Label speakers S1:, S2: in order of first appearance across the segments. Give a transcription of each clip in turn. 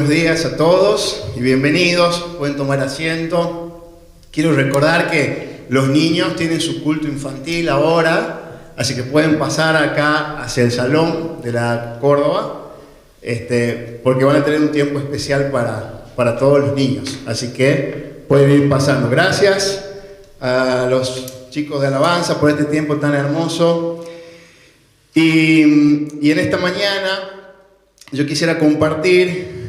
S1: Buenos días a todos y bienvenidos. Pueden tomar asiento. Quiero recordar que los niños tienen su culto infantil ahora, así que pueden pasar acá hacia el salón de la Córdoba, porque van a tener un tiempo especial para todos los niños. Así que pueden ir pasando. Gracias a los chicos de alabanza por este tiempo tan hermoso. Y en esta mañana yo quisiera compartir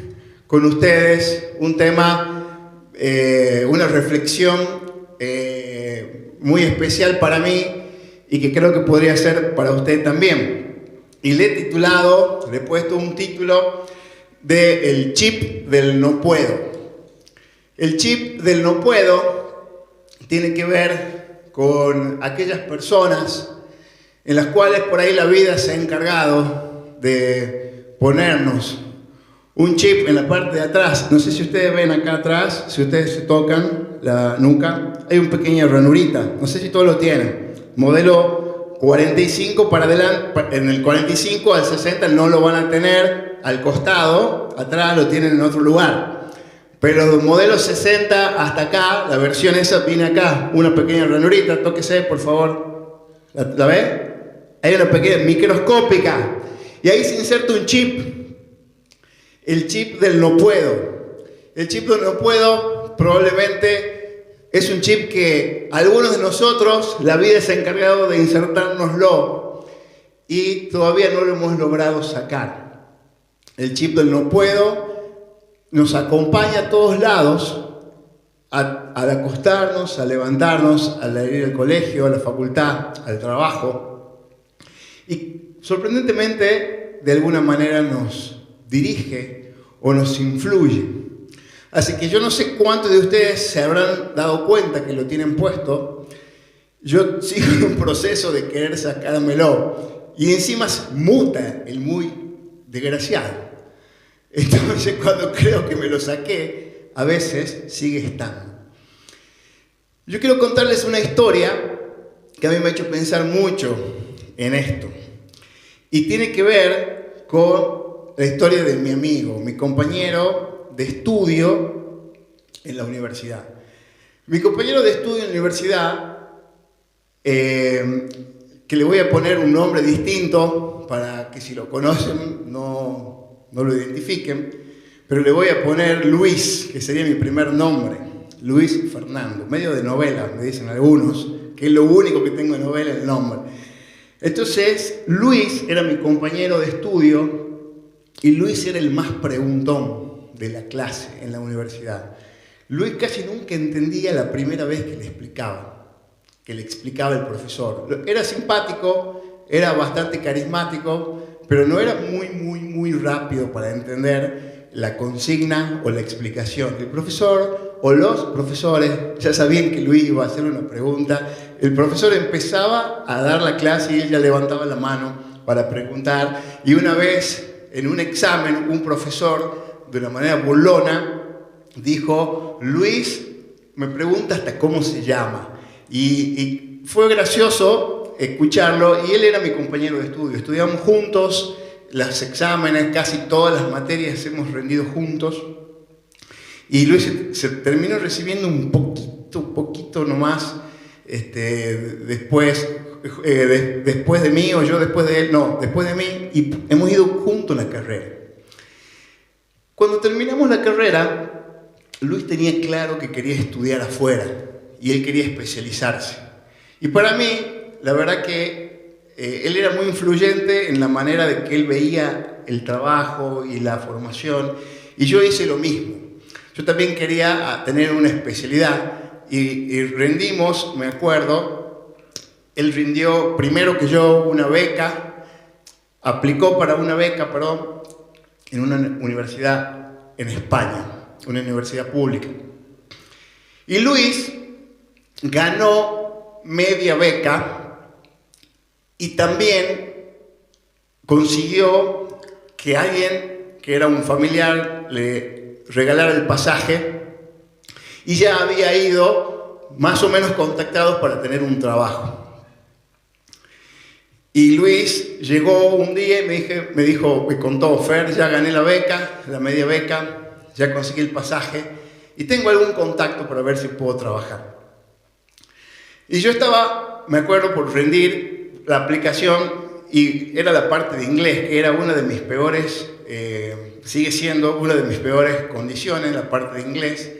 S1: con ustedes un tema, una reflexión muy especial para mí y que creo que podría ser para usted también. Y le he puesto un título de El chip del no puedo. El chip del no puedo tiene que ver con aquellas personas en las cuales por ahí la vida se ha encargado de ponernos un chip en la parte de atrás. No sé si ustedes ven acá atrás, si ustedes se tocan la nuca, hay una pequeña ranurita. No sé si todos lo tienen. Modelo 45 para adelante, en el 45 al 60 no lo van a tener al costado, atrás lo tienen en otro lugar. Pero del modelo 60 hasta acá, la versión esa viene acá, una pequeña ranurita. Tóquese, por favor. ¿La ve? Hay una pequeña microscópica. Y ahí se inserta un chip. El chip del no puedo. El chip del no puedo probablemente es un chip que algunos de nosotros, la vida se ha encargado de insertárnoslo y todavía no lo hemos logrado sacar. El chip del no puedo nos acompaña a todos lados, al acostarnos, al levantarnos, al ir al colegio, a la facultad, al trabajo. Y sorprendentemente, de alguna manera nos dirige o nos influye. Así que yo no sé cuántos de ustedes se habrán dado cuenta que lo tienen puesto. Yo sigo en un proceso de querer sacármelo y encima se muta el muy desgraciado. Entonces cuando creo que me lo saqué, a veces sigue estando. Yo quiero contarles una historia que a mí me ha hecho pensar mucho en esto y tiene que ver con la historia de mi amigo, mi compañero de estudio en la universidad. Mi compañero de estudio en la universidad, que le voy a poner un nombre distinto para que si lo conocen no lo identifiquen, pero le voy a poner Luis, que sería mi primer nombre, Luis Fernando, medio de novela, me dicen algunos, que es lo único que tengo de novela, el nombre. Entonces, Luis era mi compañero de estudio. Y Luis era el más preguntón de la clase en la universidad. Luis casi nunca entendía la primera vez que le explicaba el profesor. Era simpático, era bastante carismático, pero no era muy rápido para entender la consigna o la explicación. El profesor o los profesores ya sabían que Luis iba a hacer una pregunta. El profesor empezaba a dar la clase y él ya levantaba la mano para preguntar. Y una vez, en un examen, un profesor, de una manera burlona, dijo: Luis me pregunta hasta cómo se llama. Y fue gracioso escucharlo, y él era mi compañero de estudio. Estudiamos juntos los exámenes, casi todas las materias hemos rendido juntos. Y Luis se terminó recibiendo un poquito nomás después de mí, o yo después de él, no, después de mí, y hemos ido juntos en la carrera. Cuando terminamos la carrera, Luis tenía claro que quería estudiar afuera y él quería especializarse. Y para mí, la verdad que él era muy influyente en la manera de que él veía el trabajo y la formación, y yo hice lo mismo. Yo también quería tener una especialidad y rendimos, me acuerdo. Él rindió primero que yo una beca, aplicó para una beca, en una universidad en España, una universidad pública. Y Luis ganó media beca y también consiguió que alguien que era un familiar le regalara el pasaje y ya había ido más o menos contactados para tener un trabajo. Y Luis llegó un día y me contó: Fer, ya gané la beca, la media beca, ya conseguí el pasaje y tengo algún contacto para ver si puedo trabajar. Y yo estaba, me acuerdo, por rendir la aplicación y era la parte de inglés, que era una de mis peores, sigue siendo una de mis peores condiciones, la parte de inglés.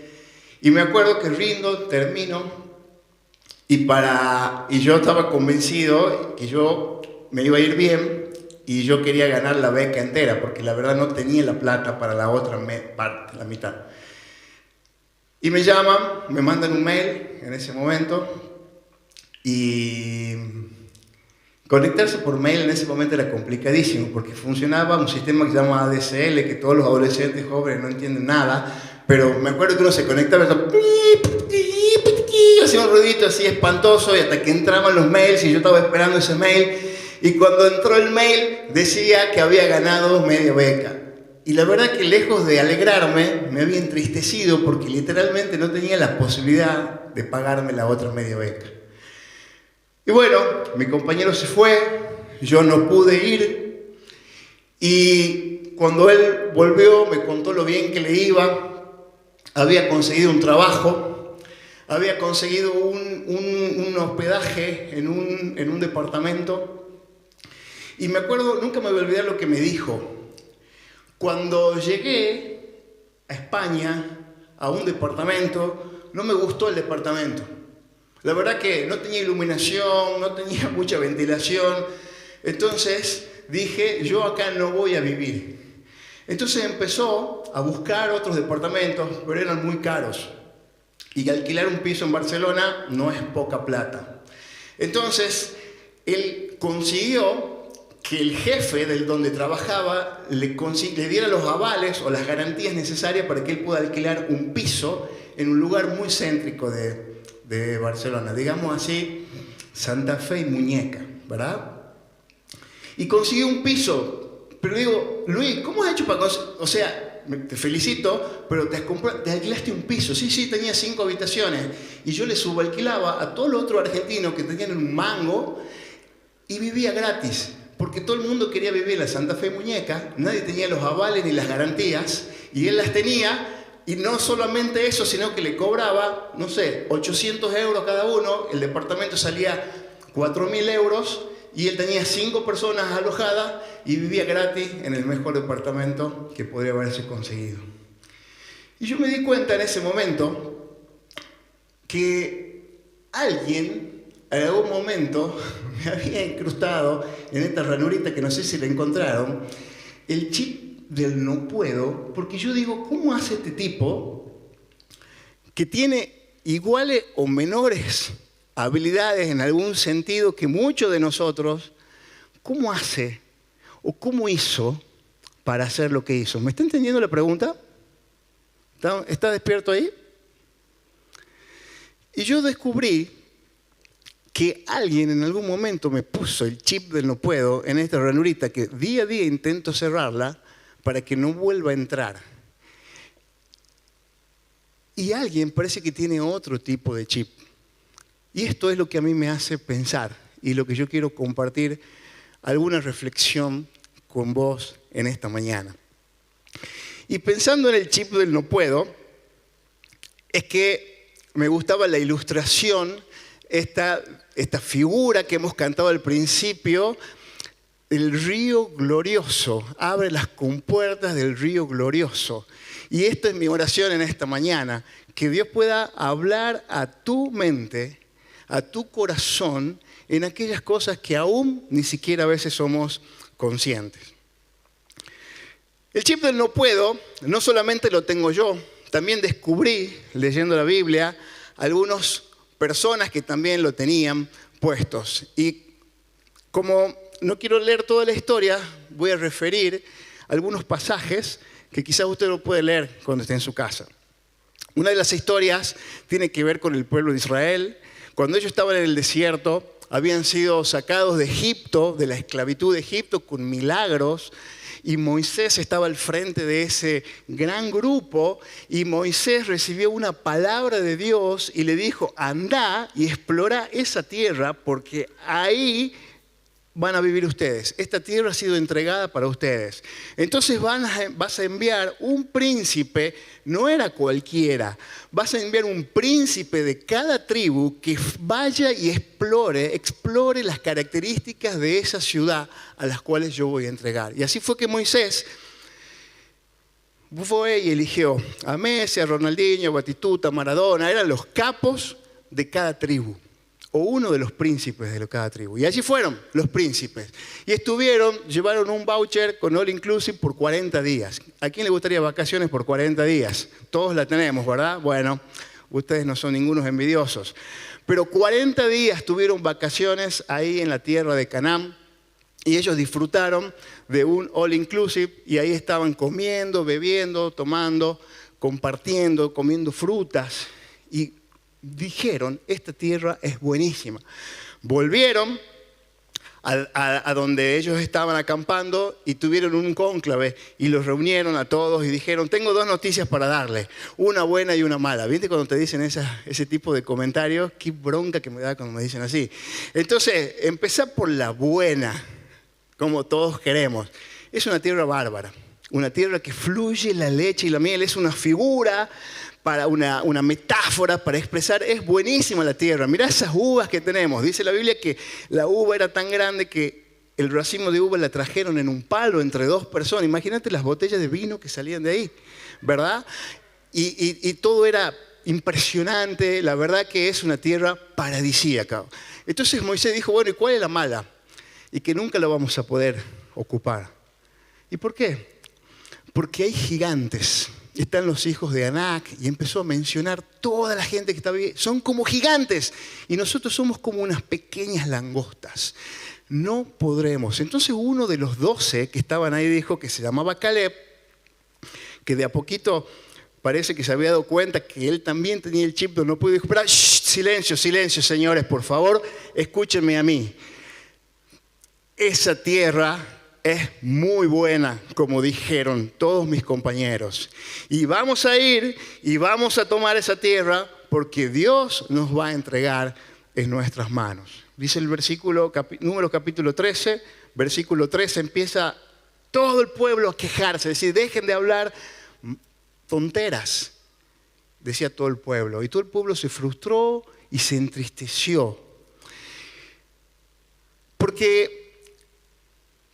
S1: Y me acuerdo que rindo, termino, y yo estaba convencido que yo me iba a ir bien y yo quería ganar la beca entera, porque la verdad no tenía la plata para la otra parte, la mitad. Y me llaman, me mandan un mail en ese momento, y conectarse por mail en ese momento era complicadísimo, porque funcionaba un sistema que se llama ADSL, que todos los adolescentes jóvenes no entienden nada, pero me acuerdo que uno se conectaba y hacía un ruidito así espantoso, y hasta que entraban los mails y yo estaba esperando ese mail, y cuando entró el mail decía que había ganado media beca. Y la verdad que lejos de alegrarme, me había entristecido porque literalmente no tenía la posibilidad de pagarme la otra media beca. Y bueno, mi compañero se fue, yo no pude ir, y cuando él volvió me contó lo bien que le iba, había conseguido un trabajo, había conseguido un hospedaje en un departamento, y me acuerdo, nunca me voy a olvidar lo que me dijo. Cuando llegué a España, a un departamento, no me gustó el departamento. La verdad que no tenía iluminación, no tenía mucha ventilación. Entonces dije, yo acá no voy a vivir. Entonces empezó a buscar otros departamentos, pero eran muy caros. Y alquilar un piso en Barcelona no es poca plata. Entonces él consiguió que el jefe del donde trabajaba le diera los avales o las garantías necesarias para que él pueda alquilar un piso en un lugar muy céntrico de Barcelona, digamos así, Santa Fe y Muñeca, ¿verdad? Y consiguió un piso, pero digo, Luis, ¿cómo has hecho para conseguir? O sea, te felicito, pero te alquilaste un piso. Sí, tenía 5 habitaciones, y yo le subalquilaba a todos los otros argentinos que tenían un mango, y vivía gratis, porque todo el mundo quería vivir en la Santa Fe y Muñeca, nadie tenía los avales ni las garantías, y él las tenía. Y no solamente eso, sino que le cobraba, no sé, 800 euros cada uno, el departamento salía 4.000 euros, y él tenía 5 personas alojadas y vivía gratis en el mejor departamento que podría haberse conseguido. Y yo me di cuenta en ese momento que alguien en algún momento me había incrustado en esta ranurita, que no sé si la encontraron, el chip del no puedo, porque yo digo, ¿cómo hace este tipo que tiene iguales o menores habilidades en algún sentido que muchos de nosotros, cómo hace o cómo hizo para hacer lo que hizo? ¿Me está entendiendo la pregunta? ¿Está despierto ahí? Y yo descubrí que alguien en algún momento me puso el chip del no puedo en esta ranurita, que día a día intento cerrarla para que no vuelva a entrar. Y alguien parece que tiene otro tipo de chip. Y esto es lo que a mí me hace pensar, y lo que yo quiero compartir alguna reflexión con vos en esta mañana. Y pensando en el chip del no puedo, es que me gustaba la ilustración, esta figura que hemos cantado al principio, el río glorioso. Abre las compuertas del río glorioso. Y esta es mi oración en esta mañana, que Dios pueda hablar a tu mente, a tu corazón, en aquellas cosas que aún ni siquiera a veces somos conscientes. El chip del no puedo, no solamente lo tengo yo, también descubrí, leyendo la Biblia, algunas personas que también lo tenían puestos. Y como no quiero leer toda la historia, voy a referir algunos pasajes que quizás usted lo puede leer cuando esté en su casa. Una de las historias tiene que ver con el pueblo de Israel. Cuando ellos estaban en el desierto, habían sido sacados de Egipto, de la esclavitud de Egipto, con milagros, y Moisés estaba al frente de ese gran grupo, y Moisés recibió una palabra de Dios y le dijo, anda y explora esa tierra, porque ahí van a vivir ustedes. Esta tierra ha sido entregada para ustedes. Entonces vas a enviar un príncipe, no era cualquiera, vas a enviar un príncipe de cada tribu que vaya y explore las características de esa ciudad a las cuales yo voy a entregar. Y así fue que Moisés fue y eligió a Messi, a Ronaldinho, a Batistuta, a Maradona, eran los capos de cada tribu, o uno de los príncipes de cada tribu. Y allí fueron los príncipes. Y llevaron un voucher con all inclusive por 40 días. ¿A quién le gustaría vacaciones por 40 días? Todos la tenemos, ¿verdad? Bueno, ustedes no son ningunos envidiosos. Pero 40 días tuvieron vacaciones ahí en la tierra de Canaán. Y ellos disfrutaron de un all inclusive y ahí estaban comiendo, bebiendo, tomando, compartiendo, comiendo frutas. Y dijeron, esta tierra es buenísima. Volvieron a donde ellos estaban acampando y tuvieron un cónclave y los reunieron a todos y dijeron, tengo 2 noticias para darles, una buena y una mala. ¿Viste cuando te dicen ese tipo de comentarios? Qué bronca que me da cuando me dicen así. Entonces, empezá por la buena, como todos queremos. Es una tierra bárbara, una tierra que fluye la leche y la miel, es una figura para una metáfora para expresar, es buenísima la tierra. Mirá esas uvas que tenemos. Dice la Biblia que la uva era tan grande que el racimo de uva la trajeron en un palo entre 2 personas. Imagínate las botellas de vino que salían de ahí, ¿verdad? Y todo era impresionante. La verdad que es una tierra paradisíaca. Entonces Moisés dijo, bueno, ¿y cuál es la mala? Y que nunca la vamos a poder ocupar. ¿Y por qué? Porque hay gigantes. Están los hijos de Anac y empezó a mencionar toda la gente que está viviendo. Son como gigantes y nosotros somos como unas pequeñas langostas. No podremos. Entonces uno de los 12 que estaban ahí dijo, que se llamaba Caleb, que de a poquito parece que se había dado cuenta que él también tenía el chip, pero no pudo. Dijo, pero, silencio, silencio, señores, por favor, escúchenme a mí. Esa tierra es muy buena, como dijeron todos mis compañeros. Y vamos a ir y vamos a tomar esa tierra porque Dios nos va a entregar en nuestras manos. Dice el versículo, número capítulo 13, versículo 13, empieza todo el pueblo a quejarse, es decir, dejen de hablar tonteras, decía todo el pueblo. Y todo el pueblo se frustró y se entristeció. Porque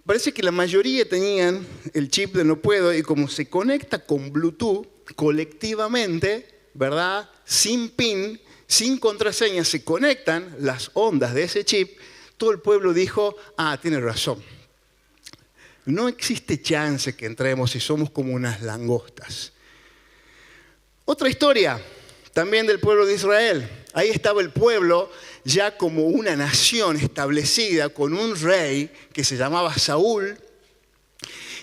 S1: parece que la mayoría tenían el chip de no puedo y como se conecta con Bluetooth colectivamente, ¿verdad? Sin PIN, sin contraseña, se conectan las ondas de ese chip. Todo el pueblo dijo, tiene razón. No existe chance que entremos si somos como unas langostas. Otra historia, también del pueblo de Israel. Ahí estaba el pueblo ya como una nación establecida con un rey que se llamaba Saúl.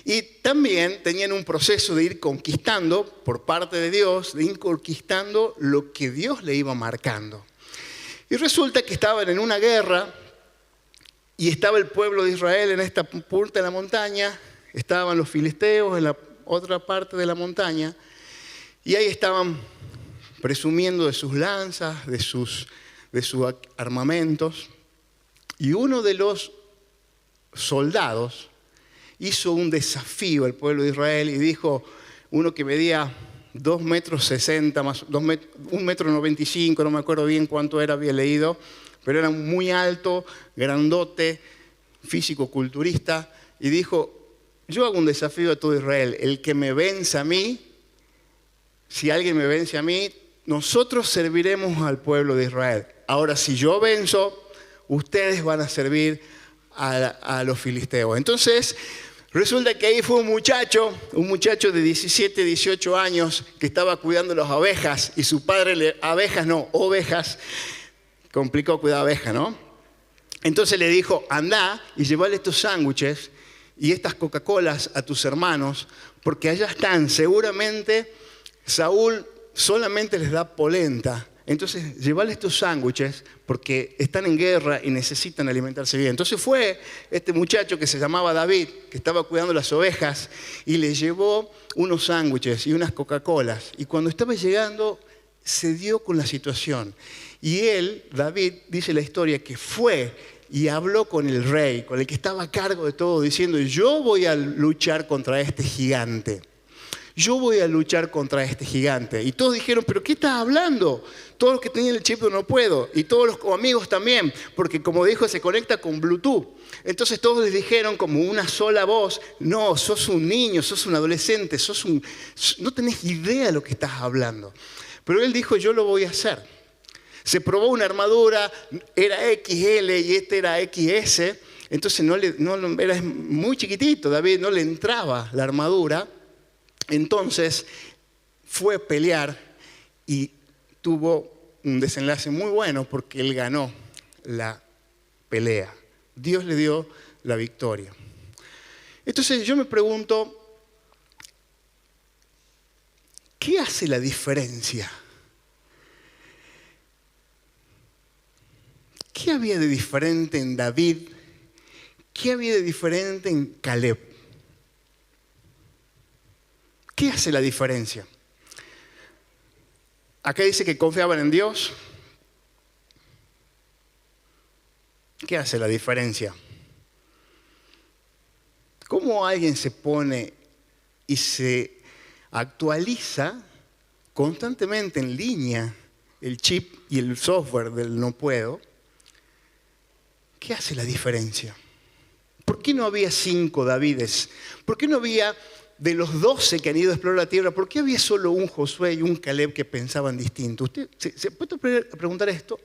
S1: Y también tenían un proceso de ir conquistando por parte de Dios, de ir conquistando lo que Dios le iba marcando. Y resulta que estaban en una guerra y estaba el pueblo de Israel en esta punta de la montaña, estaban los filisteos en la otra parte de la montaña y ahí estaban presumiendo de sus lanzas, de sus armamentos. Y uno de los soldados hizo un desafío al pueblo de Israel y dijo, uno que medía 2,60 metros, 1,95 metros, no me acuerdo bien cuánto era, había leído, pero era muy alto, grandote, físico-culturista, y dijo, yo hago un desafío a todo Israel, el que me vence a mí, si alguien me vence a mí, nosotros serviremos al pueblo de Israel. Ahora, si yo venzo, ustedes van a servir a los filisteos. Entonces, resulta que ahí fue un muchacho de 17, 18 años que estaba cuidando las ovejas y su padre, ovejas, complicó cuidar ovejas, ¿no? Entonces le dijo, andá y llevale estos sándwiches y estas Coca-Colas a tus hermanos, porque allá están, seguramente Saúl solamente les da polenta. Entonces, llevarle estos sándwiches porque están en guerra y necesitan alimentarse bien. Entonces fue este muchacho que se llamaba David, que estaba cuidando las ovejas, y le llevó unos sándwiches y unas Coca-Colas. Y cuando estaba llegando, se dio con la situación. Y él, David, dice la historia, que fue, y habló con el rey, con el que estaba a cargo de todo, diciendo, yo voy a luchar contra este gigante. Yo voy a luchar contra este gigante. Y todos dijeron, ¿pero qué estás hablando? Todos los que tenían el chip de no puedo. Y todos los amigos también, porque como dijo, se conecta con Bluetooth. Entonces todos les dijeron como una sola voz, no, sos un niño, sos un adolescente, no tenés idea de lo que estás hablando. Pero él dijo, yo lo voy a hacer. Se probó una armadura, era XL y este era XS. Entonces era muy chiquitito, David no le entraba la armadura. Entonces fue a pelear y tuvo un desenlace muy bueno porque él ganó la pelea. Dios le dio la victoria. Entonces yo me pregunto, ¿qué hace la diferencia? ¿Qué había de diferente en David? ¿Qué había de diferente en Caleb? ¿Qué hace la diferencia? Acá dice que confiaban en Dios. ¿Qué hace la diferencia? ¿Cómo alguien se pone y se actualiza constantemente en línea el chip y el software del no puedo? ¿Qué hace la diferencia? ¿Por qué no había 5 Davides? ¿Por qué no había de los 12 que han ido a explorar la tierra? ¿Por qué había solo un Josué y un Caleb que pensaban distinto? ¿Usted se puede preguntar esto?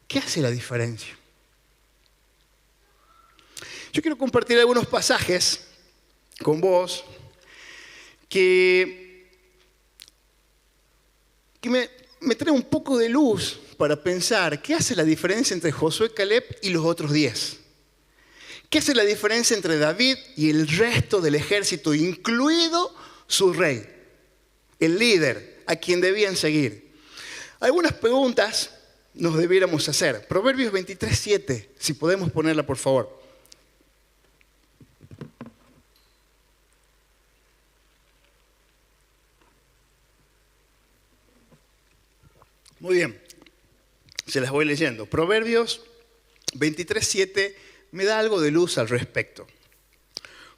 S1: ¿Qué hace la diferencia? Yo quiero compartir algunos pasajes con vos que me traen un poco de luz para pensar qué hace la diferencia entre Josué, Caleb y los otros 10. ¿Qué hace la diferencia entre David y el resto del ejército, incluido su rey, el líder, a quien debían seguir? Algunas preguntas nos debiéramos hacer. Proverbios 23:7, si podemos ponerla por favor. Muy bien, se las voy leyendo. Proverbios 23:7 me da algo de luz al respecto.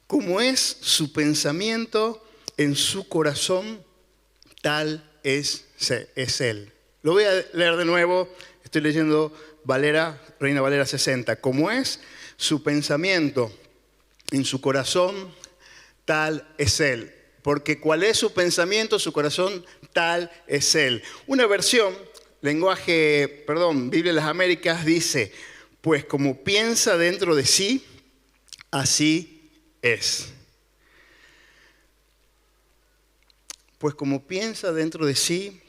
S1: Como es su pensamiento en su corazón, tal es él. Lo voy a leer de nuevo, estoy leyendo Reina Valera 60. Como es su pensamiento en su corazón, tal es él. Porque cuál es su pensamiento, su corazón, tal es él. Una versión, Biblia de las Américas, dice, pues como piensa dentro de sí, así es. Pues como piensa dentro de sí,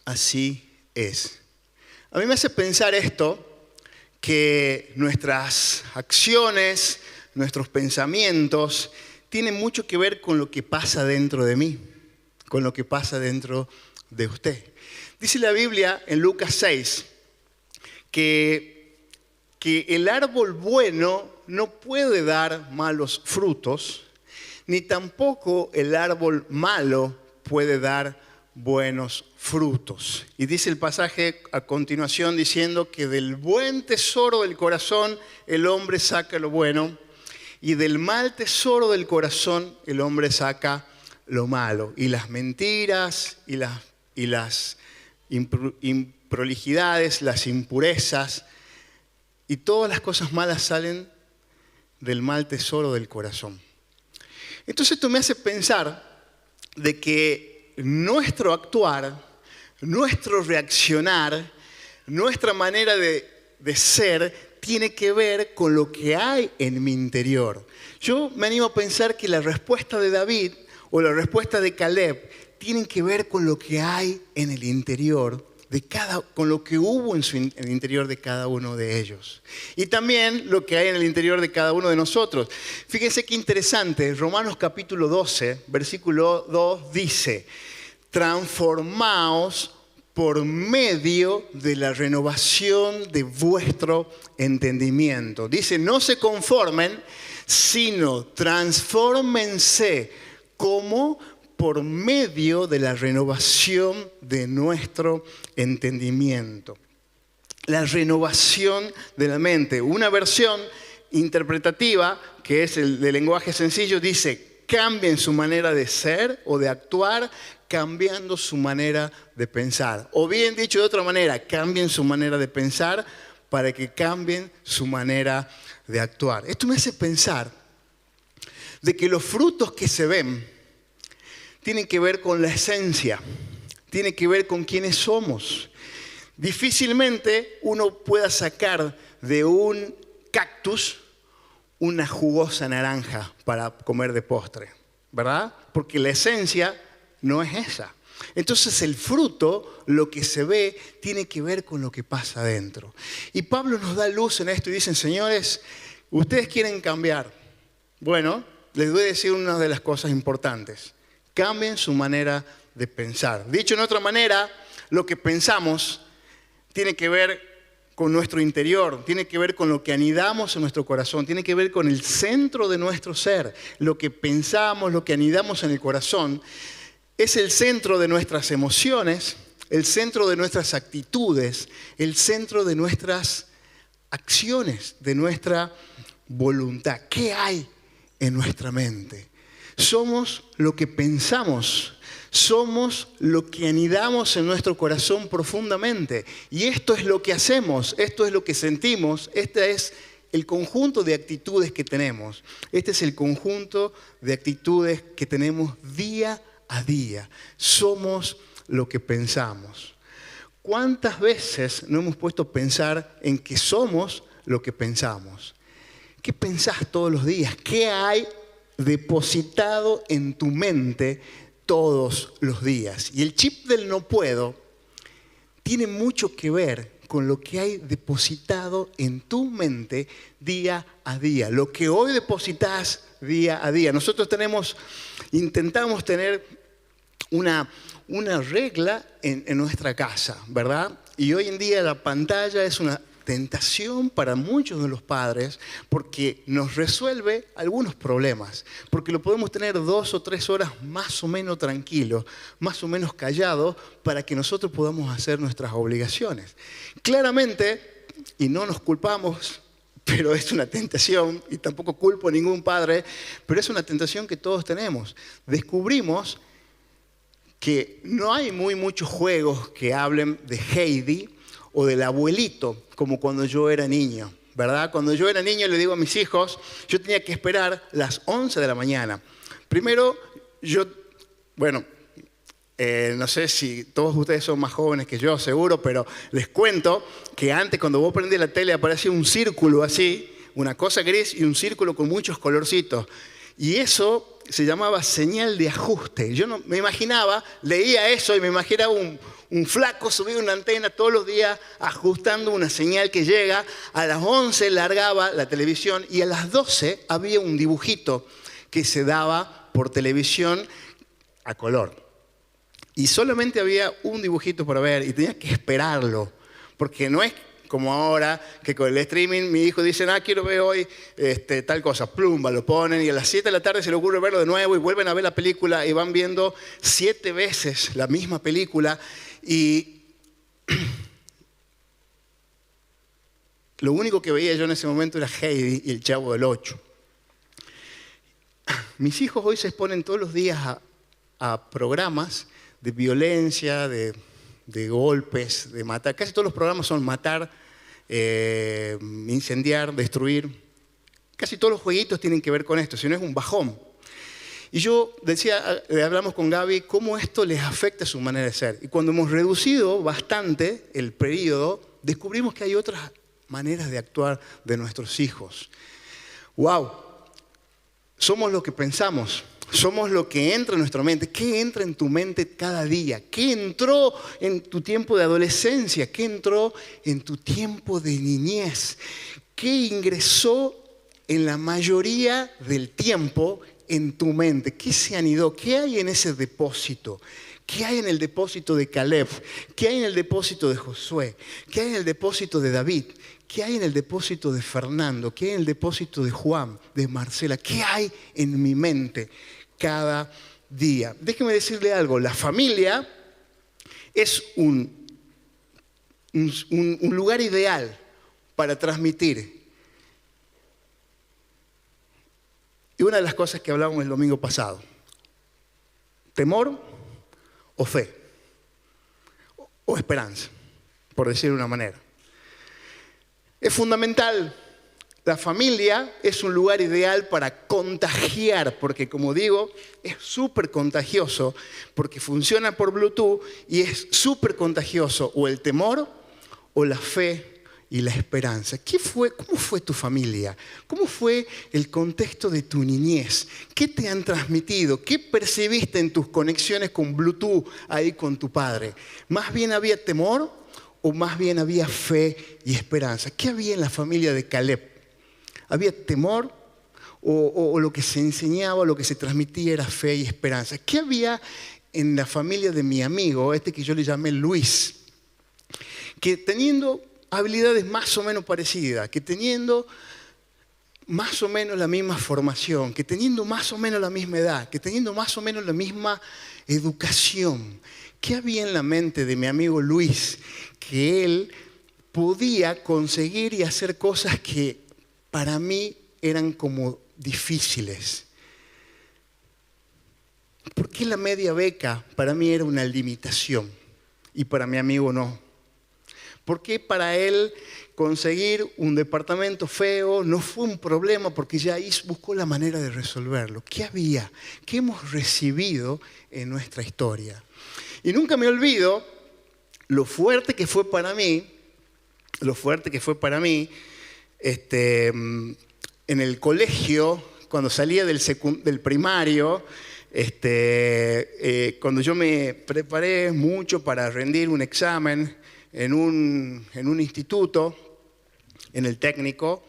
S1: así es. A mí me hace pensar esto, que nuestras acciones, nuestros pensamientos, tienen mucho que ver con lo que pasa dentro de mí, con lo que pasa dentro de usted. Dice la Biblia en Lucas 6 que el árbol bueno no puede dar malos frutos, ni tampoco el árbol malo puede dar buenos frutos. Y dice el pasaje a continuación diciendo que del buen tesoro del corazón el hombre saca lo bueno, y del mal tesoro del corazón el hombre saca lo malo. Y las mentiras y las improlijidades, las impurezas y todas las cosas malas salen del mal tesoro del corazón. Entonces esto me hace pensar de que nuestro actuar, nuestro reaccionar, nuestra manera de ser tiene que ver con lo que hay en mi interior. Yo me animo a pensar que la respuesta de David o la respuesta de Caleb tienen que ver con lo que hay en el interior con lo que hubo en el interior de cada uno de ellos. Y también lo que hay en el interior de cada uno de nosotros. Fíjense qué interesante, Romanos capítulo 12, versículo 2 dice, transformaos por medio de la renovación de vuestro entendimiento. Dice, no se conformen, sino transfórmense como por medio de la renovación de nuestro entendimiento. la renovación de la mente. Una versión interpretativa, que es el de lenguaje sencillo, dice: cambien su manera de ser o de actuar, cambiando su manera de pensar. O bien dicho de otra manera, cambien su manera de pensar para que cambien su manera de actuar. Esto me hace pensar de que los frutos que se ven tienen que ver con la esencia, tienen que ver con quiénes somos. Difícilmente uno pueda sacar de un cactus una jugosa naranja para comer de postre, ¿verdad? Porque la esencia no es esa. Entonces el fruto, lo que se ve, tiene que ver con lo que pasa adentro. Y Pablo nos da luz en esto y dicen: señores, ustedes quieren cambiar. Bueno, les voy a decir una de las cosas importantes. Cambien su manera de pensar. Dicho en otra manera, lo que pensamos tiene que ver con nuestro interior, tiene que ver con lo que anidamos en nuestro corazón, tiene que ver con el centro de nuestro ser. Lo que pensamos, lo que anidamos en el corazón, es el centro de nuestras emociones, el centro de nuestras actitudes, el centro de nuestras acciones, de nuestra voluntad. ¿Qué hay en nuestra mente? Somos lo que pensamos. Somos lo que anidamos en nuestro corazón profundamente. Y esto es lo que hacemos, esto es lo que sentimos, este es el conjunto de actitudes que tenemos. Este es el conjunto de actitudes que tenemos día a día. Somos lo que pensamos. ¿Cuántas veces no hemos puesto a pensar en que somos lo que pensamos? ¿Qué pensás todos los días? ¿Qué hay depositado en tu mente todos los días? Y el chip del no puedo tiene mucho que ver con lo que hay depositado en tu mente día a día. Lo que hoy depositas día a día. Nosotros intentamos tener una regla en nuestra casa, ¿verdad? Y hoy en día la pantalla es una tentación para muchos de los padres porque nos resuelve algunos problemas, porque lo podemos tener 2 o 3 horas más o menos tranquilos, más o menos callados, para que nosotros podamos hacer nuestras obligaciones. Claramente, y no nos culpamos, pero es una tentación, y tampoco culpo a ningún padre, pero es una tentación que todos tenemos. Descubrimos que no hay muchos juegos que hablen de Heidi o del abuelito, como cuando yo era niño, ¿verdad? Cuando yo era niño, le digo a mis hijos, yo tenía que esperar las 11 de la mañana. Primero, no sé si todos ustedes son más jóvenes que yo, seguro, pero les cuento que antes, cuando vos prendías la tele, aparecía un círculo así, una cosa gris y un círculo con muchos colorcitos. Y eso se llamaba señal de ajuste. Yo no me imaginaba, leía eso y me imaginaba un flaco subido a una antena todos los días ajustando una señal que llega. A las 11 largaba la televisión y a las 12 había un dibujito que se daba por televisión a color. Y solamente había un dibujito para ver y tenías que esperarlo, porque no es como ahora, que con el streaming mi hijo dice: quiero ver hoy tal cosa, plumba, lo ponen y a las 7 de la tarde se le ocurre verlo de nuevo y vuelven a ver la película y van viendo 7 veces la misma película y lo único que veía yo en ese momento era Heidi y el Chavo del 8. Mis hijos hoy se exponen todos los días a programas de violencia, de golpes, de matar. Casi todos los programas son matar, incendiar, destruir. Casi todos los jueguitos tienen que ver con esto, si no es un bajón. Y yo hablamos con Gaby, cómo esto les afecta a su manera de ser. Y cuando hemos reducido bastante el periodo, descubrimos que hay otras maneras de actuar de nuestros hijos. ¡Wow! Somos lo que pensamos. Somos lo que entra en nuestra mente. ¿Qué entra en tu mente cada día? ¿Qué entró en tu tiempo de adolescencia? ¿Qué entró en tu tiempo de niñez? ¿Qué ingresó en la mayoría del tiempo en tu mente? ¿Qué se anidó? ¿Qué hay en ese depósito? ¿Qué hay en el depósito de Caleb? ¿Qué hay en el depósito de Josué? ¿Qué hay en el depósito de David? ¿Qué hay en el depósito de Fernando? ¿Qué hay en el depósito de Juan, de Marcela? ¿Qué hay en mi mente cada día? Déjeme decirle algo, la familia es un un lugar ideal para transmitir. Y una de las cosas que hablábamos el domingo pasado, temor o fe, o esperanza, por decir de una manera. Es fundamental. La familia es un lugar ideal para contagiar, porque como digo, es súper contagioso, porque funciona por Bluetooth y es súper contagioso o el temor o la fe y la esperanza. ¿Cómo fue tu familia? ¿Cómo fue el contexto de tu niñez? ¿Qué te han transmitido? ¿Qué percibiste en tus conexiones con Bluetooth ahí con tu padre? ¿Más bien había temor o más bien había fe y esperanza? ¿Qué había en la familia de Caleb? ¿Había temor o lo que se enseñaba, lo que se transmitía era fe y esperanza? ¿Qué había en la familia de mi amigo, que yo le llamé Luis? Que teniendo habilidades más o menos parecidas, que teniendo más o menos la misma formación, que teniendo más o menos la misma edad, que teniendo más o menos la misma educación, ¿qué había en la mente de mi amigo Luis? Que él podía conseguir y hacer cosas que para mí eran como difíciles. ¿Por qué la media beca para mí era una limitación y para mi amigo no? ¿Por qué para él conseguir un departamento feo no fue un problema porque ya ahí buscó la manera de resolverlo? ¿Qué había? ¿Qué hemos recibido en nuestra historia? Y nunca me olvido lo fuerte que fue para mí, en el colegio, cuando salía del primario, cuando yo me preparé mucho para rendir un examen en un instituto, en el técnico.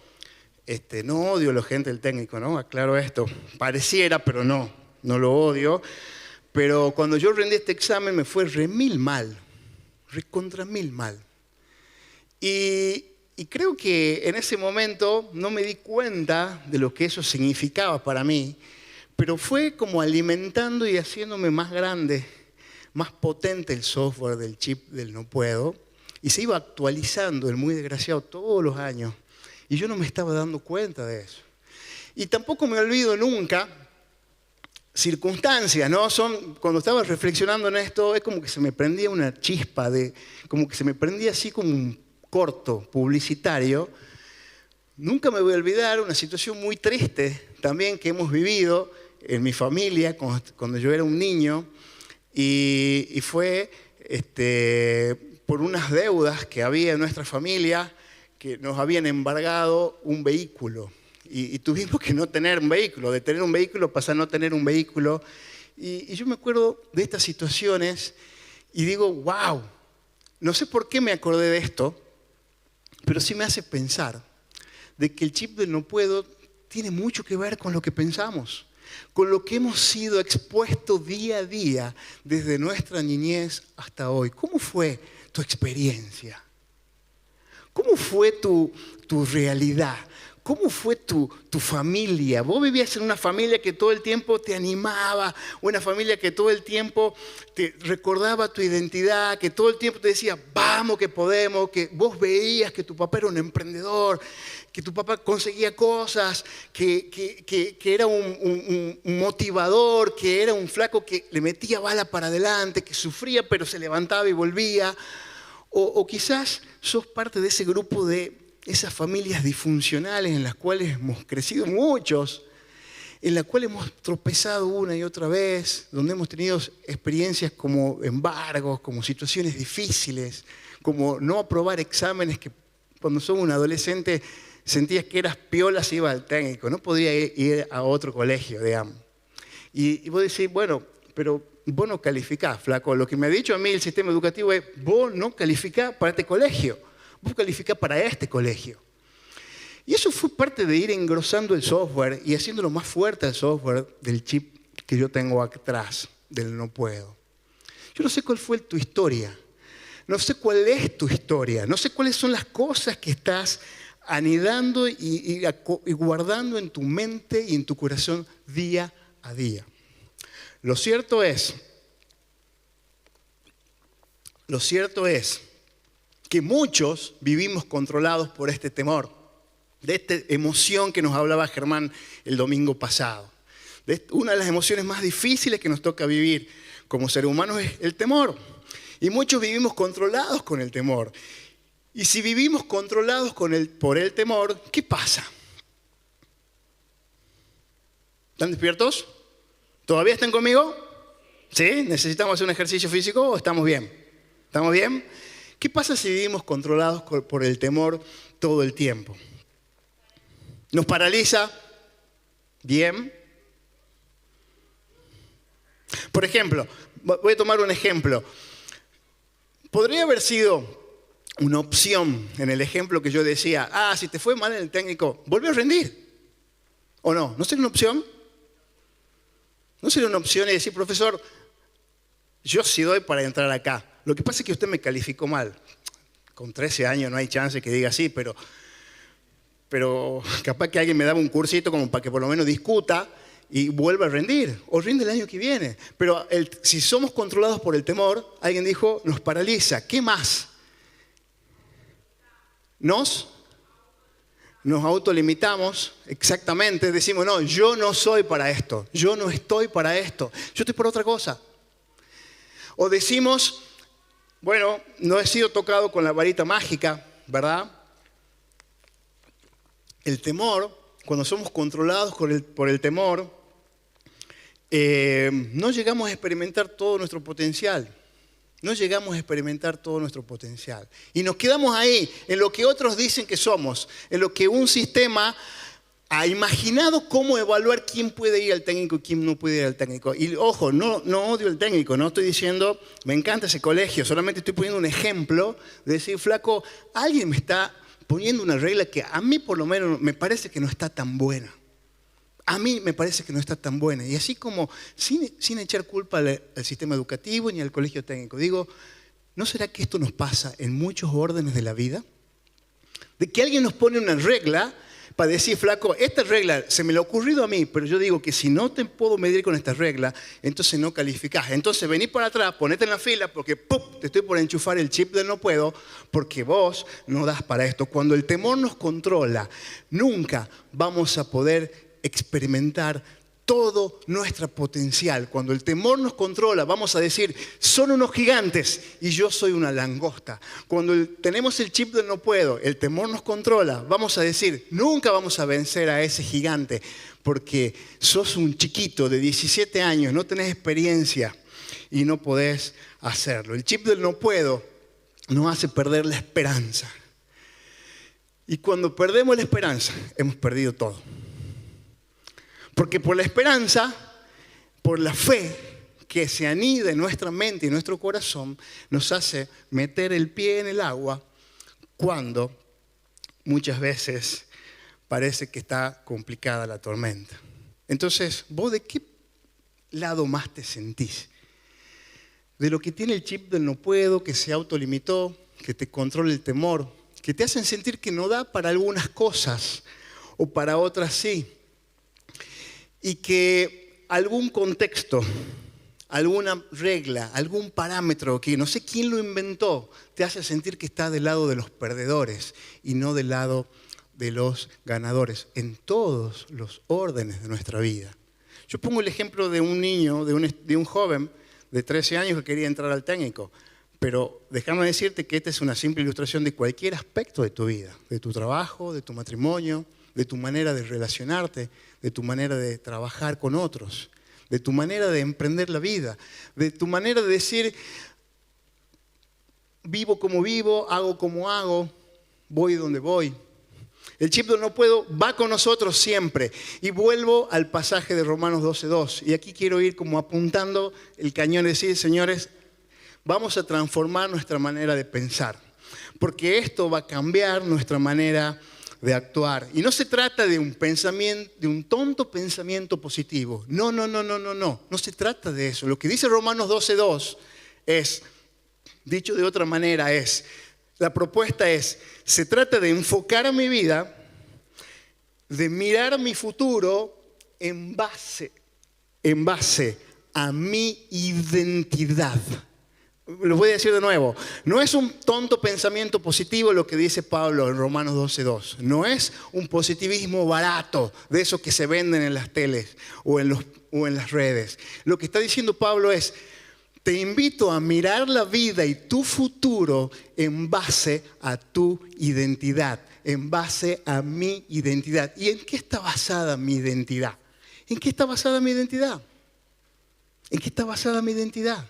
S1: No odio a la gente del técnico, ¿no? Aclaro esto. Pareciera, pero no lo odio. Pero cuando yo rendí este examen me fue remil mal, recontra mil mal. Y creo que en ese momento no me di cuenta de lo que eso significaba para mí, pero fue como alimentando y haciéndome más grande, más potente el software del chip del no puedo, y se iba actualizando el muy desgraciado todos los años, y yo no me estaba dando cuenta de eso. Y tampoco me olvido nunca circunstancias, ¿no? Cuando estaba reflexionando en esto, es como que se me prendía una chispa, como que se me prendía así como un corto publicitario. Nunca me voy a olvidar una situación muy triste también que hemos vivido en mi familia cuando yo era un niño y fue por unas deudas que había en nuestra familia que nos habían embargado un vehículo y tuvimos que no tener un vehículo, de tener un vehículo pasar a no tener un vehículo y yo me acuerdo de estas situaciones y digo, wow, no sé por qué me acordé de esto, pero sí me hace pensar de que el chip del no puedo tiene mucho que ver con lo que pensamos, con lo que hemos sido expuestos día a día desde nuestra niñez hasta hoy. ¿Cómo fue tu experiencia? ¿Cómo fue tu realidad? ¿Cómo fue tu familia? ¿Vos vivías en una familia que todo el tiempo te animaba? ¿Una familia que todo el tiempo te recordaba tu identidad? ¿Que todo el tiempo te decía, vamos que podemos? ¿Que vos veías que tu papá era un emprendedor? ¿Que tu papá conseguía cosas? ¿Que era un motivador? ¿Que era un flaco que le metía bala para adelante? ¿Que sufría pero se levantaba y volvía? O quizás sos parte de ese grupo de esas familias disfuncionales en las cuales hemos crecido muchos, en las cuales hemos tropezado una y otra vez, donde hemos tenido experiencias como embargos, como situaciones difíciles, como no aprobar exámenes que cuando sos un adolescente sentías que eras piola si ibas al técnico, no podías ir a otro colegio, digamos. Y vos decís, bueno, pero vos no calificás, flaco. Lo que me ha dicho a mí el sistema educativo es, vos no calificás para este colegio. Vos calificás para este colegio. Y eso fue parte de ir engrosando el software y haciéndolo más fuerte el software del chip que yo tengo atrás, del no puedo. Yo no sé cuál fue tu historia. No sé cuál es tu historia. No sé cuáles son las cosas que estás anidando y guardando en tu mente y en tu corazón día a día. Lo cierto es que muchos vivimos controlados por este temor, de esta emoción que nos hablaba Germán el domingo pasado. Una de las emociones más difíciles que nos toca vivir como seres humanos es el temor. Y muchos vivimos controlados con el temor. Y si vivimos controlados por el temor, ¿qué pasa? ¿Están despiertos? ¿Todavía están conmigo? ¿Sí? ¿Necesitamos hacer un ejercicio físico o estamos bien? ¿Estamos bien? ¿Qué pasa si vivimos controlados por el temor todo el tiempo? ¿Nos paraliza? Bien. Por ejemplo, voy a tomar un ejemplo. Podría haber sido una opción en el ejemplo que yo decía, si te fue mal en el técnico, volví a rendir. ¿O no? ¿No sería una opción? ¿No sería una opción y decir, profesor, yo sí doy para entrar acá? Lo que pasa es que usted me calificó mal. Con 13 años no hay chance que diga así, pero capaz que alguien me daba un cursito como para que por lo menos discuta y vuelva a rendir, o rinde el año que viene. Pero si somos controlados por el temor, alguien dijo, nos paraliza. ¿Qué más? Nos autolimitamos, exactamente, decimos, no, yo no soy para esto, yo no estoy para esto, yo estoy por otra cosa. O decimos, bueno, no he sido tocado con la varita mágica, ¿verdad? El temor, cuando somos controlados por el temor, no llegamos a experimentar todo nuestro potencial. No llegamos a experimentar todo nuestro potencial. Y nos quedamos ahí, en lo que otros dicen que somos, en lo que un sistema ha imaginado cómo evaluar quién puede ir al técnico y quién no puede ir al técnico. Y ojo, no odio el técnico, no estoy diciendo, me encanta ese colegio, solamente estoy poniendo un ejemplo de decir, flaco, alguien me está poniendo una regla que a mí por lo menos me parece que no está tan buena. A mí me parece que no está tan buena. Y así como, sin echar culpa al sistema educativo ni al colegio técnico, digo, ¿no será que esto nos pasa en muchos órdenes de la vida? De que alguien nos pone una regla para decir, flaco, esta regla se me le ha ocurrido a mí, pero yo digo que si no te puedo medir con esta regla, entonces no calificás. Entonces vení para atrás, ponete en la fila, porque ¡pum!, te estoy por enchufar el chip del no puedo, porque vos no das para esto. Cuando el temor nos controla, nunca vamos a poder experimentar todo nuestro potencial. Cuando el temor nos controla, vamos a decir, son unos gigantes y yo soy una langosta. Cuando tenemos el chip del no puedo, el temor nos controla, vamos a decir, nunca vamos a vencer a ese gigante porque sos un chiquito de 17 años, no tenés experiencia y no podés hacerlo. El chip del no puedo nos hace perder la esperanza. Y cuando perdemos la esperanza, hemos perdido todo. Porque por la esperanza, por la fe que se anida en nuestra mente y en nuestro corazón, nos hace meter el pie en el agua cuando muchas veces parece que está complicada la tormenta. Entonces, ¿vos de qué lado más te sentís? ¿De lo que tiene el chip del no puedo, que se autolimitó, que te controla el temor, que te hacen sentir que no da para algunas cosas o para otras sí? Y que algún contexto, alguna regla, algún parámetro que no sé quién lo inventó, te hace sentir que estás del lado de los perdedores y no del lado de los ganadores en todos los órdenes de nuestra vida. Yo pongo el ejemplo de un niño, de un joven de 13 años que quería entrar al técnico, pero déjame decirte que esta es una simple ilustración de cualquier aspecto de tu vida, de tu trabajo, de tu matrimonio, de tu manera de relacionarte, de tu manera de trabajar con otros, de tu manera de emprender la vida, de tu manera de decir, vivo como vivo, hago como hago, voy donde voy. El chip del no puedo va con nosotros siempre. Y vuelvo al pasaje de Romanos 12:2. Y aquí quiero ir como apuntando el cañón y decir, señores, vamos a transformar nuestra manera de pensar. Porque esto va a cambiar nuestra manera de actuar. Y no se trata de un pensamiento, de un tonto pensamiento positivo. No. No se trata de eso. Lo que dice Romanos 12:2 es, dicho de otra manera, la propuesta es, se trata de enfocar mi vida, de mirar mi futuro en base a mi identidad. Lo voy a decir de nuevo. No es un tonto pensamiento positivo lo que dice Pablo en Romanos 12:2. No es un positivismo barato de esos que se venden en las teles o en las redes. Lo que está diciendo Pablo es: te invito a mirar la vida y tu futuro en base a tu identidad, en base a mi identidad. ¿Y en qué está basada mi identidad? ¿En qué está basada mi identidad? ¿En qué está basada mi identidad?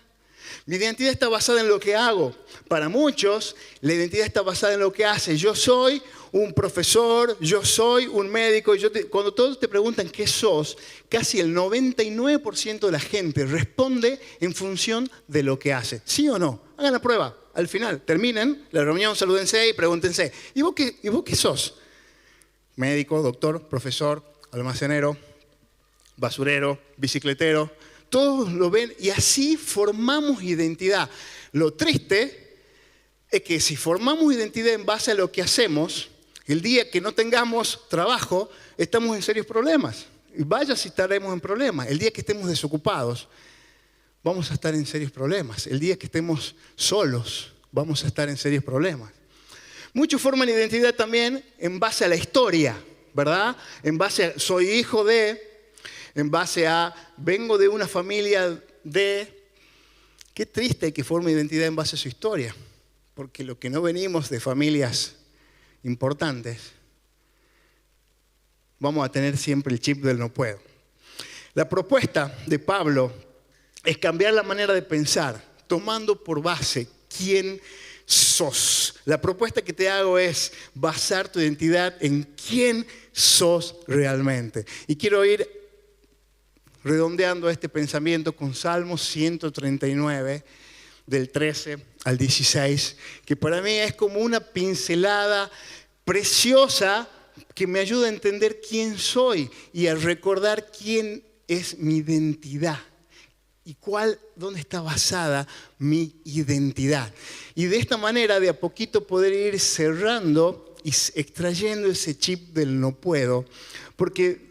S1: Mi identidad está basada en lo que hago. Para muchos, la identidad está basada en lo que hace. Yo soy un profesor, yo soy un médico. Cuando todos te preguntan qué sos, casi el 99% de la gente responde en función de lo que hace. ¿Sí o no? Hagan la prueba. Al final, terminen la reunión, salúdense y pregúntense: ¿y vos qué sos? Médico, doctor, profesor, almacenero, basurero, bicicletero. Todos lo ven y así formamos identidad. Lo triste es que si formamos identidad en base a lo que hacemos, el día que no tengamos trabajo, estamos en serios problemas. Y vaya si estaremos en problemas. El día que estemos desocupados, vamos a estar en serios problemas. El día que estemos solos, vamos a estar en serios problemas. Muchos forman identidad también en base a la historia, ¿verdad? En base a soy hijo de... En base a, vengo de una familia de... Qué triste que forme identidad en base a su historia. Porque lo que no venimos de familias importantes, vamos a tener siempre el chip del no puedo. La propuesta de Pablo es cambiar la manera de pensar, tomando por base quién sos. La propuesta que te hago es basar tu identidad en quién sos realmente. Y quiero ir redondeando este pensamiento con Salmos 139, del 13 al 16, que para mí es como una pincelada preciosa que me ayuda a entender quién soy y a recordar quién es mi identidad y dónde está basada mi identidad. Y de esta manera, de a poquito, poder ir cerrando y extrayendo ese chip del no puedo, porque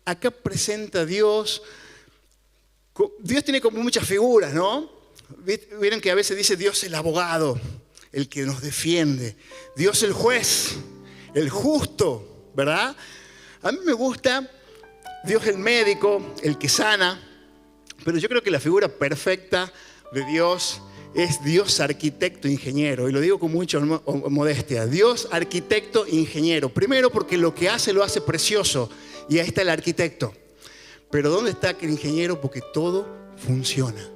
S1: acá presenta Dios tiene como muchas figuras, ¿no? Vieron que a veces dice Dios el abogado, el que nos defiende. Dios el juez, el justo, ¿verdad? A mí me gusta Dios el médico, el que sana, pero yo creo que la figura perfecta de Dios es Dios arquitecto ingeniero. Y lo digo con mucha modestia. Dios arquitecto ingeniero. Primero porque lo que hace lo hace precioso. Y ahí está el arquitecto. Pero ¿dónde está el ingeniero? Porque todo funciona.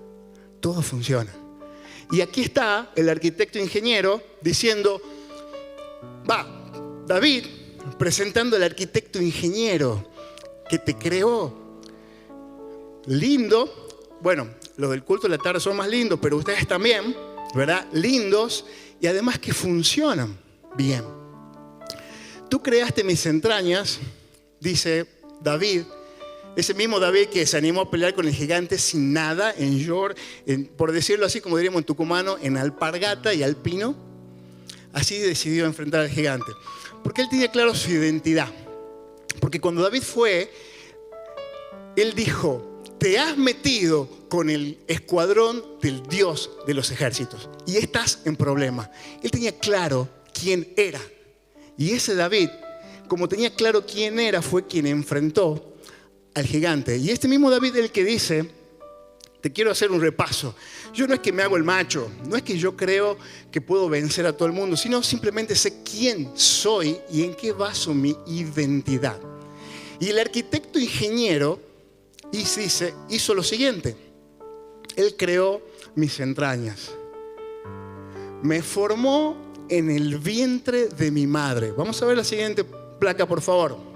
S1: Todo funciona. Y aquí está el arquitecto ingeniero diciendo, David, presentando al arquitecto ingeniero que te creó. Lindo. Bueno, los del culto de la tarde son más lindos, pero ustedes también, ¿verdad? Lindos y además que funcionan bien. Tú creaste mis entrañas, dice David. Ese mismo David que se animó a pelear con el gigante sin nada, por decirlo así, como diríamos en tucumano, en alpargata y alpino. Así decidió enfrentar al gigante. Porque él tenía claro su identidad. Porque cuando David fue, él dijo, te has metido con el escuadrón del Dios de los ejércitos y estás en problema. Él tenía claro quién era. Y ese David, como tenía claro quién era, fue quien enfrentó al gigante. Y este mismo David es el que dice, te quiero hacer un repaso. Yo no es que me hago el macho, no es que yo creo que puedo vencer a todo el mundo, sino simplemente sé quién soy y en qué baso mi identidad. Y el arquitecto ingeniero hizo lo siguiente. Él creó mis entrañas. Me formó en el vientre de mi madre. Vamos a ver la siguiente placa, por favor.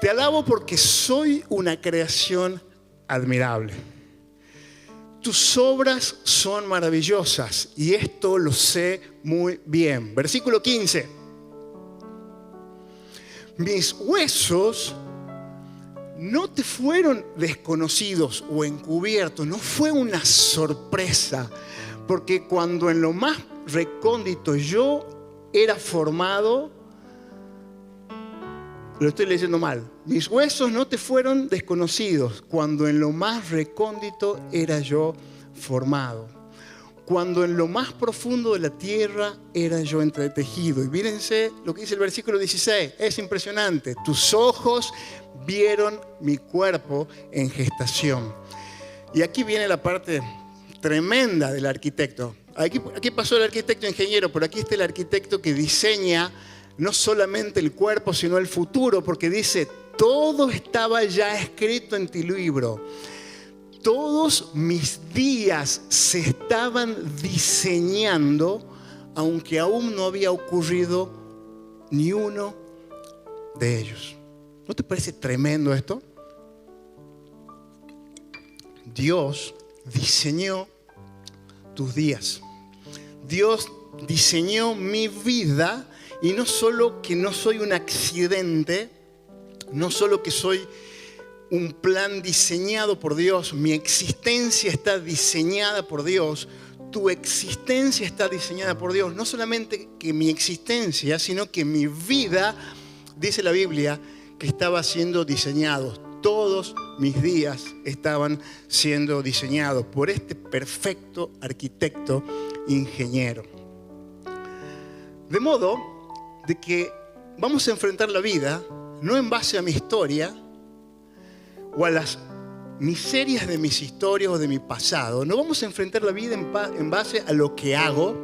S1: Te alabo porque soy una creación admirable. Tus obras son maravillosas y esto lo sé muy bien. Versículo 15. Mis huesos no te fueron desconocidos o encubiertos, no fue una sorpresa, porque cuando en lo más recóndito yo era formado, lo estoy leyendo mal. Mis huesos no te fueron desconocidos cuando en lo más recóndito era yo formado. Cuando en lo más profundo de la tierra era yo entretejido. Y mírense lo que dice el versículo 16. Es impresionante. Tus ojos vieron mi cuerpo en gestación. Y aquí viene la parte tremenda del arquitecto. Aquí pasó el arquitecto ingeniero, pero aquí está el arquitecto que diseña no solamente el cuerpo, sino el futuro, porque dice, todo estaba ya escrito en tu libro. Todos mis días se estaban diseñando, aunque aún no había ocurrido ni uno de ellos. ¿No te parece tremendo esto? Dios diseñó tus días. Dios diseñó mi vida. Y no solo que no soy un accidente, no solo que soy un plan diseñado por Dios, mi existencia está diseñada por Dios, tu existencia está diseñada por Dios. No solamente que mi existencia, sino que mi vida, dice la Biblia, que estaba siendo diseñado. Todos mis días estaban siendo diseñados por este perfecto arquitecto ingeniero. De modo de que vamos a enfrentar la vida no en base a mi historia o a las miserias de mis historias o de mi pasado. No vamos a enfrentar la vida en base a lo que hago,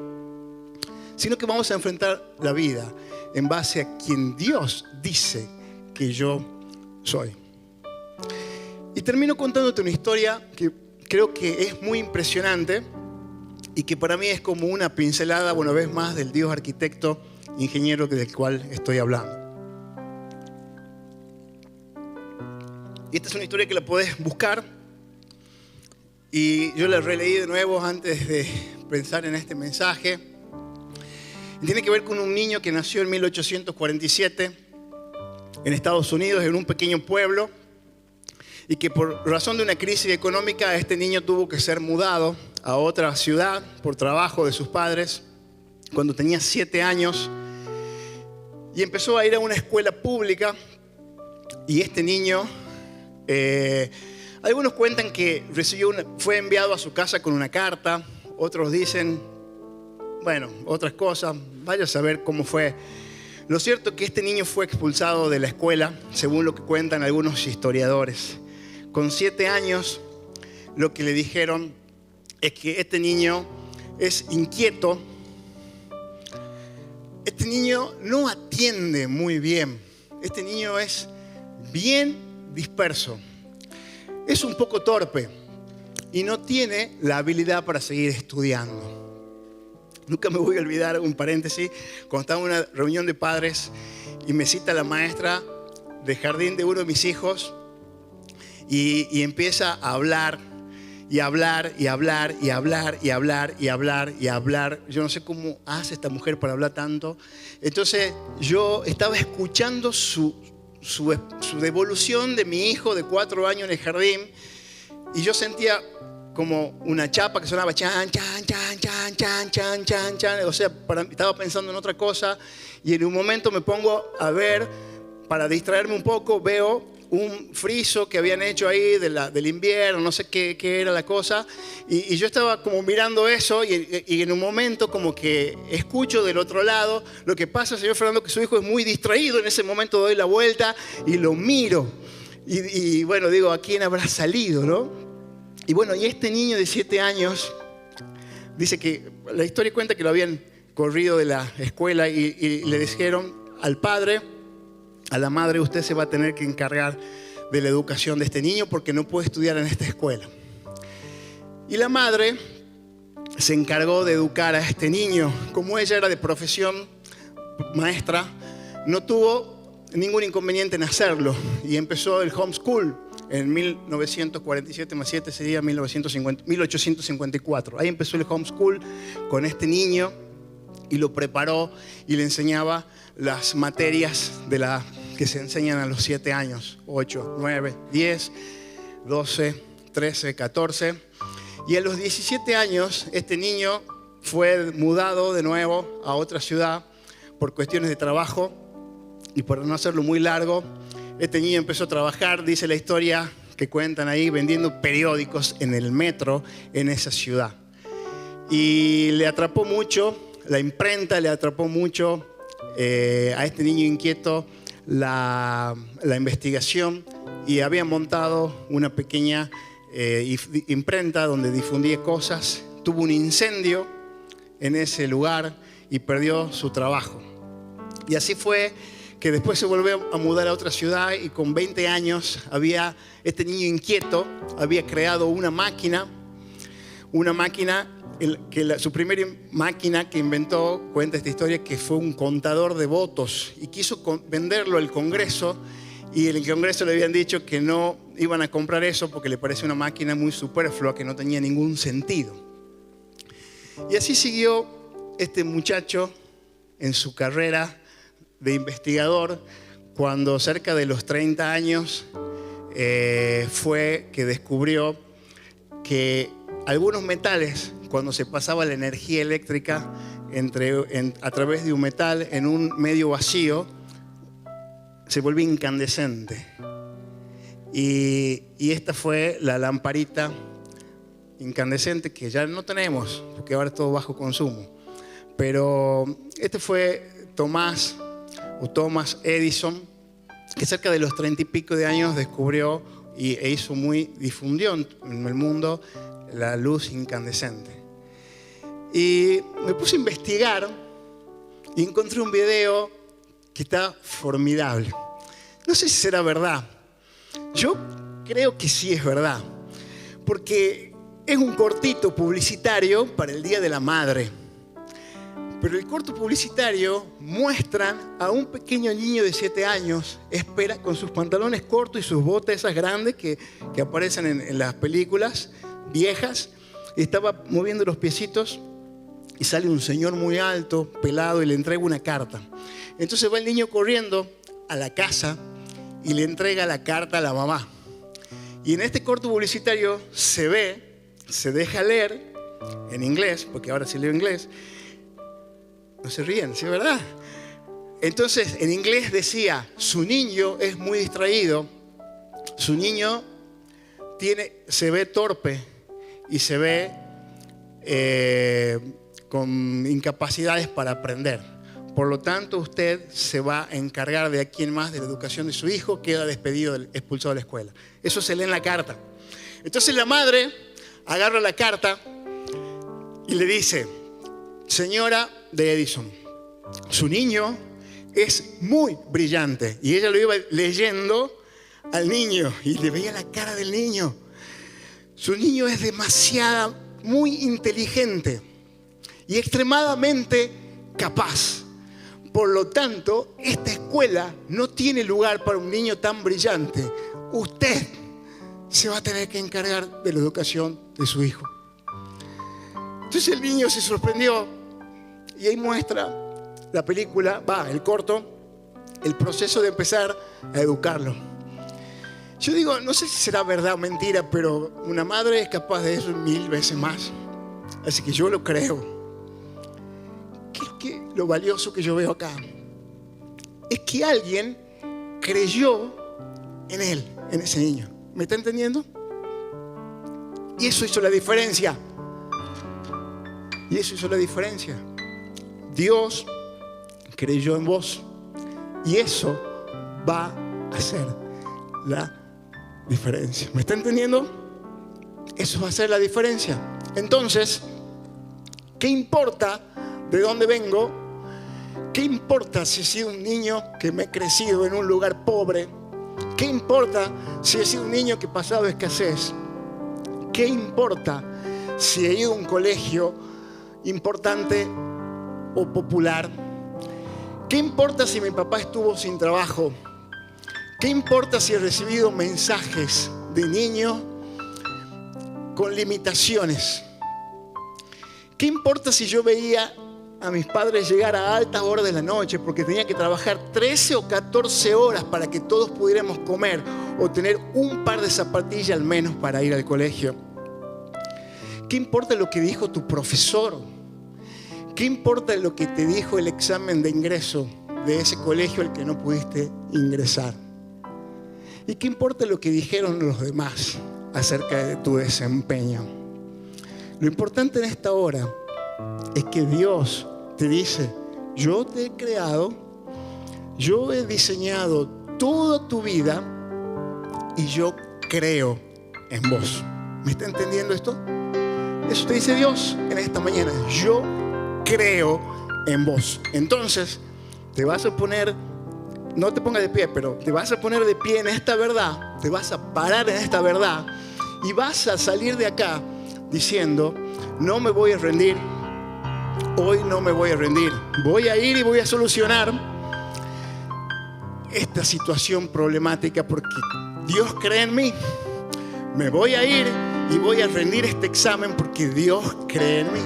S1: sino que vamos a enfrentar la vida en base a quien Dios dice que yo soy. Y termino contándote una historia que creo que es muy impresionante y que para mí es como una pincelada, una vez más, del Dios arquitecto ingeniero del cual estoy hablando. Y esta es una historia que la podés buscar y yo la releí de nuevo antes de pensar en este mensaje. Y tiene que ver con un niño que nació en 1847 en Estados Unidos, en un pequeño pueblo, y que por razón de una crisis económica este niño tuvo que ser mudado a otra ciudad por trabajo de sus padres cuando tenía 7 años. Y empezó a ir a una escuela pública y este niño, algunos cuentan que fue enviado a su casa con una carta, otros dicen, bueno, otras cosas, vaya a saber cómo fue. Lo cierto es que este niño fue expulsado de la escuela, según lo que cuentan algunos historiadores. Con 7 años, lo que le dijeron es que este niño es inquieto. Este niño no atiende muy bien. Este niño es bien disperso. Es un poco torpe y no tiene la habilidad para seguir estudiando. Nunca me voy a olvidar, un paréntesis, cuando estaba en una reunión de padres y me cita la maestra de jardín de uno de mis hijos y empieza a hablar. Y hablar, y hablar, y hablar, y hablar, y hablar, y hablar. Yo no sé cómo hace esta mujer para hablar tanto. Entonces yo estaba escuchando su devolución de mi hijo de 4 años en el jardín. Y yo sentía como una chapa que sonaba chan, chan, chan, chan, chan, chan, chan, chan. O sea, estaba pensando en otra cosa. Y en un momento me pongo a ver, para distraerme un poco, veo un friso que habían hecho ahí del invierno, no sé qué era la cosa, y yo estaba como mirando eso y en un momento como que escucho del otro lado lo que pasa, señor Fernando, que su hijo es muy distraído. En ese momento doy la vuelta y lo miro y bueno, digo, ¿a quién habrá salido, no? Y bueno, y este niño de 7 años dice que la historia cuenta que lo habían corrido de la escuela y le dijeron al padre, a la madre, usted se va a tener que encargar de la educación de este niño porque no puede estudiar en esta escuela. Y la madre se encargó de educar a este niño. Como ella era de profesión maestra, no tuvo ningún inconveniente en hacerlo y empezó el homeschool en 1947 más 7 sería 1854. Ahí empezó el homeschool con este niño y lo preparó y le enseñaba las materias que se enseñan a los 7 años, 8, 9, 10, 12, 13, 14. Y a los 17 años este niño fue mudado de nuevo a otra ciudad por cuestiones de trabajo y por no hacerlo muy largo, este niño empezó a trabajar, dice la historia que cuentan ahí, vendiendo periódicos en el metro en esa ciudad. Y le atrapó mucho, la imprenta le atrapó mucho a este niño inquieto la investigación, y había montado una pequeña imprenta donde difundía cosas. Tuvo un incendio en ese lugar y perdió su trabajo. Y así fue que después se volvió a mudar a otra ciudad, y con 20 años este niño inquieto había creado una máquina, su primera máquina que inventó, cuenta esta historia, que fue un contador de votos, y quiso venderlo al Congreso, y en el Congreso le habían dicho que no iban a comprar eso porque le parecía una máquina muy superflua, que no tenía ningún sentido. Y así siguió este muchacho en su carrera de investigador, cuando cerca de los 30 años fue que descubrió que algunos metales, cuando se pasaba la energía eléctrica a través de un metal en un medio vacío, se volvía incandescente. Y esta fue la lamparita incandescente que ya no tenemos, porque ahora es todo bajo consumo. Pero este fue Thomas Edison, que cerca de los 30 y pico de años descubrió difundió en el mundo la luz incandescente. Y me puse a investigar y encontré un video que está formidable. No sé si será verdad. Yo creo que sí es verdad, porque es un cortito publicitario para el Día de la Madre. Pero el corto publicitario muestra a un pequeño niño de 7 años, con sus pantalones cortos y sus botas esas grandes que aparecen en las películas viejas, y estaba moviendo los piecitos, y sale un señor muy alto, pelado, y le entrega una carta. Entonces va el niño corriendo a la casa y le entrega la carta a la mamá. Y en este corto publicitario se deja leer en inglés, porque ahora sí leo inglés. No se ríen, ¿sí es verdad? Entonces, en inglés decía: su niño es muy distraído, su niño se ve torpe y se ve con incapacidades para aprender. Por lo tanto, usted se va a encargar de aquí en más de la educación de su hijo, queda despedido, expulsado de la escuela. Eso se lee en la carta. Entonces la madre agarra la carta y le dice: señora de Edison, su niño es muy brillante. Y ella lo iba leyendo al niño y le veía la cara del niño. Su niño es muy inteligente y extremadamente capaz. Por lo tanto, esta escuela no tiene lugar para un niño tan brillante. Usted se va a tener que encargar de la educación de su hijo. Entonces el niño se sorprendió, y ahí muestra la película, el corto, el proceso de empezar a educarlo. Yo digo, no sé si será verdad o mentira, pero una madre es capaz de eso 1000 veces más. Así que yo lo creo. ¿Qué lo valioso que yo veo acá? Es que alguien creyó en él, en ese niño. ¿Me está entendiendo? Y eso hizo la diferencia. Dios creyó en vos, y eso va a hacer la diferencia. ¿Me está entendiendo? Eso va a hacer la diferencia. Entonces, ¿qué importa de dónde vengo? ¿Qué importa si he sido un niño que me he crecido en un lugar pobre? ¿Qué importa si he sido un niño que he pasado escasez? ¿Qué importa si he ido a un colegio importante o popular? ¿Qué importa si mi papá estuvo sin trabajo? ¿Qué importa si he recibido mensajes de niño con limitaciones? ¿Qué importa si yo veía a mis padres llegar a altas horas de la noche porque tenía que trabajar 13 o 14 horas para que todos pudiéramos comer o tener un par de zapatillas al menos para ir al colegio? ¿Qué importa lo que dijo tu profesor? ¿Qué importa lo que te dijo el examen de ingreso de ese colegio al que no pudiste ingresar. ¿Y qué importa lo que dijeron los demás acerca de tu desempeño? Lo importante en esta hora es que Dios te dice: yo te he creado, yo he diseñado toda tu vida y yo creo en vos. ¿Me está entendiendo esto? Eso te dice Dios en esta mañana: yo creo en vos. Entonces te vas a poner, no te pongas de pie, pero te vas a poner de pie en esta verdad, te vas a parar en esta verdad y vas a salir de acá diciendo: no me voy a rendir, hoy no me voy a rendir, voy a ir y voy a solucionar esta situación problemática porque Dios cree en mí. Me voy a ir y voy a rendir este examen porque Dios cree en mí.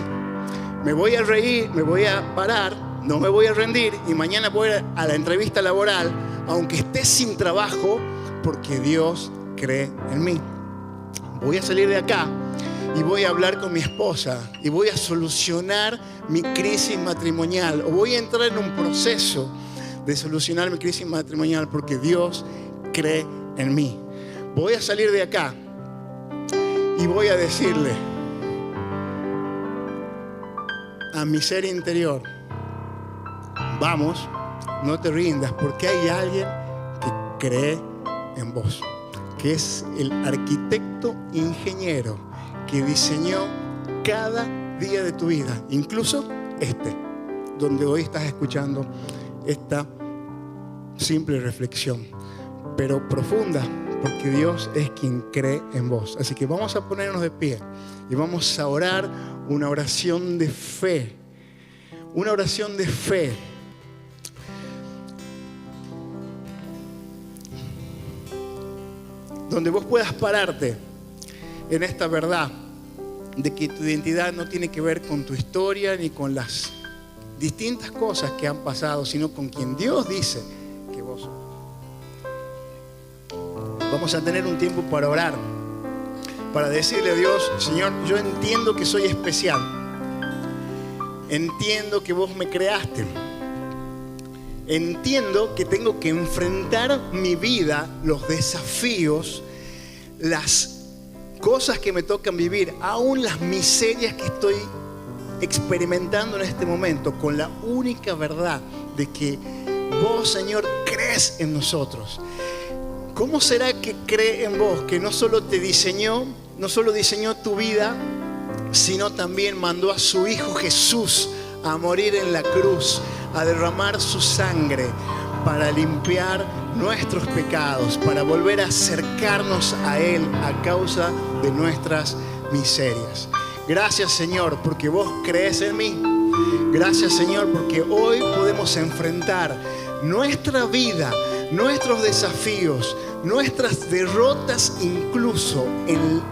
S1: Me voy a reír, me voy a parar, no me voy a rendir y mañana voy a la entrevista laboral, aunque esté sin trabajo, porque Dios cree en mí. Voy a salir de acá y voy a hablar con mi esposa y voy a solucionar mi crisis matrimonial, o voy a entrar en un proceso de solucionar mi crisis matrimonial porque Dios cree en mí. Voy a salir de acá y voy a decirle a mi ser interior: vamos, no te rindas, porque hay alguien que cree en vos, que es el arquitecto ingeniero que diseñó cada día de tu vida, incluso donde hoy estás escuchando esta simple reflexión, pero profunda, porque Dios es quien cree en vos. Así que vamos a ponernos de pie y vamos a orar una oración de fe. Una oración de fe. Donde vos puedas pararte en esta verdad de que tu identidad no tiene que ver con tu historia ni con las distintas cosas que han pasado, sino con quien Dios dice que vos sos. Vamos a tener un tiempo para orar, para decirle a Dios: Señor, yo entiendo que soy especial. Entiendo que vos me creaste. Entiendo que tengo que enfrentar mi vida, los desafíos, las cosas que me tocan vivir, aún las miserias que estoy experimentando en este momento, con la única verdad de que vos, Señor, crees en nosotros. ¿Cómo será que cree en vos? Que no solo te diseñó, no solo diseñó tu vida, sino también mandó a su Hijo Jesús a morir en la cruz, a derramar su sangre para limpiar nuestros pecados, para volver a acercarnos a Él a causa de nuestras miserias. Gracias, Señor, porque vos crees en mí. Gracias, Señor, porque hoy podemos enfrentar nuestra vida, nuestros desafíos, nuestras derrotas, incluso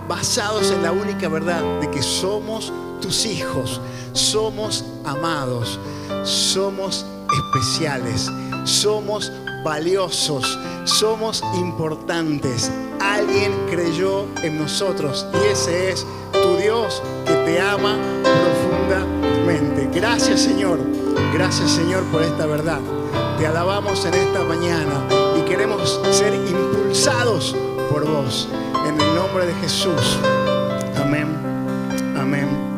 S1: basados en la única verdad de que somos tus hijos, somos amados, somos especiales, somos valiosos, somos importantes. Alguien creyó en nosotros y ese es tu Dios que te ama profundamente. Gracias, Señor. Gracias, Señor, por esta verdad. Te alabamos en esta mañana y queremos ser impulsados por vos. En el nombre de Jesús. Amén. Amén.